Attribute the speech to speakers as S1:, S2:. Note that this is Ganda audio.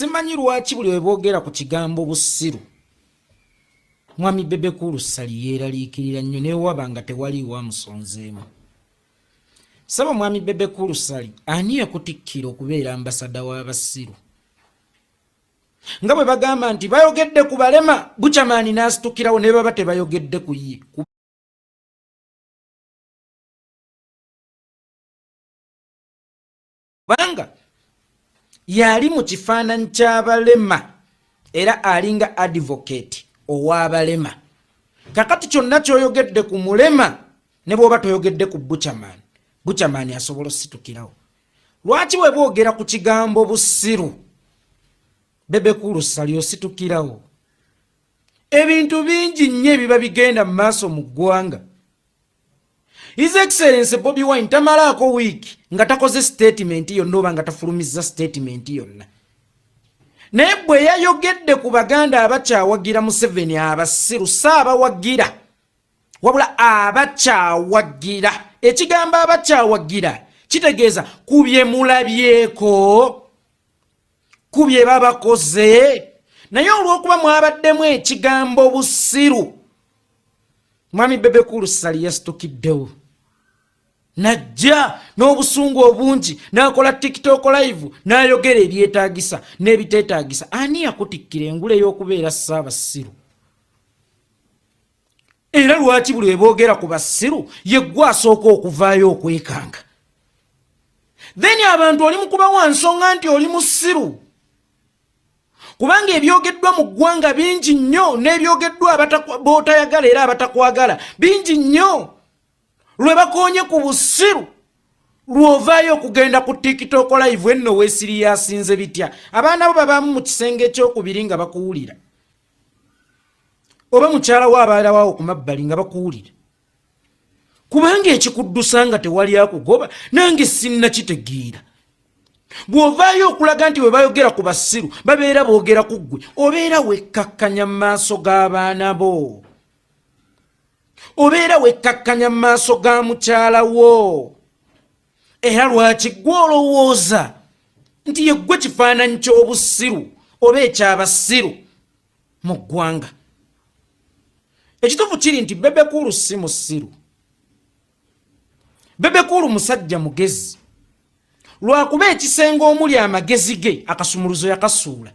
S1: simanyi lwaki buli weboogera ku kigambo busiru mwami Bebecool Sali yeeraliikirira nnyo ne wabanga tewaliiwo amusonzeemu. Saba mwami Bebecool Sali ani yakutikkira okubeera ambasada w'abasiru? Nga bwe bagamba nti bayogedde ku balema Buchamaani n'asitukirawo ne baba tebayogedde ku ye. Kubanga yali mu kifaananyi ky'abalema era alinga advocate ow'abalema. Kakati kyonna ky'oyogedde ku mulema ne bw'oba toyogedde ku Buchamaani, Buchamaani asobola ositukirawo. Lwaki bwe boogera ku kigambo busiru Bebecool Sali ositukirawo? Ebintu bingi nnyo ebiba bigenda mu maaso mu ggwanga. His Excellency Bobi Wine tamalaako wiiki nga takoze statement yonna oba nga tafulumizza statement yonna. Naye bwe yayogedde ku baganda abakyawagira Museveni abasiru saabawagira wabula abakyawagira. Ekigambo abakyawagira kitegeeza ku bye mulabyeko, ku bye babakoze. Naye olw'okuba mwabaddemu ekigambo busiru mwami Bebecool Sali yasitukiddewo. Najja n'obusungu obungi n'akola TikTok live n'ayogera ebyetaagisa n'ebiteetaagisa. Ani yakutikkira engule y'okubeera ssaabasiru? Era lwaki buli weboogera ku basiru ye ggwe asooka okuvaayo okwekanga? Then abantu oli mukubawo nsonga nti oli musiru. Kubanga ebyogeddwa mu ggwanga bingi nnyo n'ebyogeddwa bootayagala era abatakwagala bingi nnyo. Lwe bakoonye ku busiru lw'ovaayo okugenda ku TikTok live enno weesiri yasinze bitya. Abaana bo babaamu mu kisenge ekyokubiri nga bakuwulira, oba mukyala wo abaalawo ku mabbali nga bakuwulira. Kubanga ekikuddusa nga tewali akugoba nange sinnakitegeera. Bw'ovaayo okulaga nti we bayogera ku basiru babeera boogera ku ggwe, obeera wekkakkanya mu maaso g'abaana bo, obeera wekkakkanya mu maaso ga mukyala wo. Era lwaki ggwe olowooza nti ye ggwe kifaananyi ky'obusiru oba ekyabasiru mu ggwanga? Ekituufu kiri nti Bebecool si musiru. Bebecool musajja mugezi. Lwakuba ekisenge omuli amagezi ge akasumuluzo yakasuula.